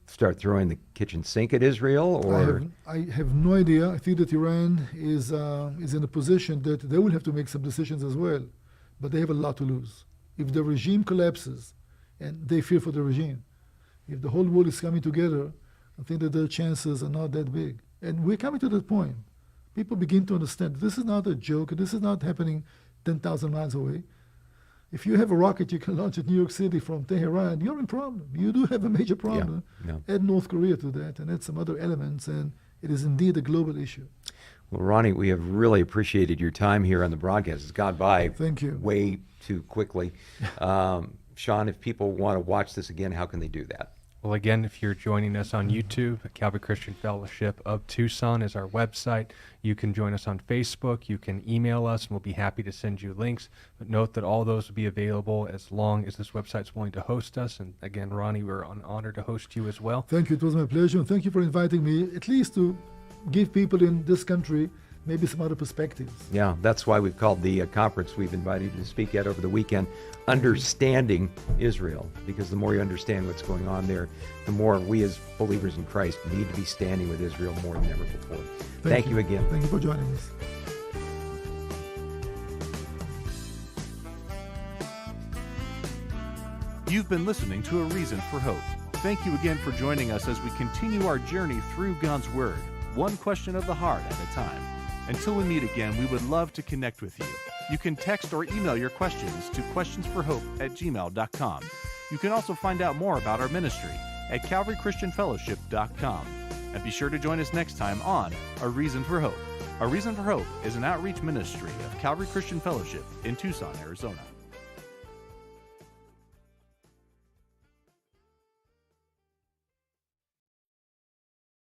start throwing the kitchen sink at Israel, or I have no idea. I think that Iran is in a position that they will have to make some decisions as well, but they have a lot to lose. If the regime collapses, and they fear for the regime, if the whole world is coming together, I think that their chances are not that big. And we're coming to that point. People begin to understand this is not a joke. This is not happening 10,000 miles away. If you have a rocket you can launch at New York City from Tehran, you're in problem. You do have a major problem. Yeah. Add North Korea to that, and add some other elements, and it is indeed a global issue. Well, Ronnie, we have really appreciated your time here on the broadcast. It's gone by Thank you. way too quickly. Sean, if people want to watch this again, how can they do that? Well, again, if you're joining us on YouTube, Calvary Christian Fellowship of Tucson is our website. You can join us on Facebook. You can email us, and we'll be happy to send you links. But note that all those will be available as long as this website's willing to host us. And again, Ronnie, we're an honor to host you as well. Thank you. It was my pleasure. And thank you for inviting me, at least to give people in this country maybe some other perspectives. Yeah, that's why we've called the conference we've invited you to speak at over the weekend, Understanding Israel, because the more you understand what's going on there, the more we as believers in Christ need to be standing with Israel more than ever before. Thank you again. Thank you for joining us. You've been listening to A Reason for Hope. Thank you again for joining us as we continue our journey through God's Word, one question of the heart at a time. Until we meet again, we would love to connect with you. You can text or email your questions to questionsforhope@gmail.com. You can also find out more about our ministry at calvarychristianfellowship.com. And be sure to join us next time on A Reason for Hope. A Reason for Hope is an outreach ministry of Calvary Christian Fellowship in Tucson, Arizona.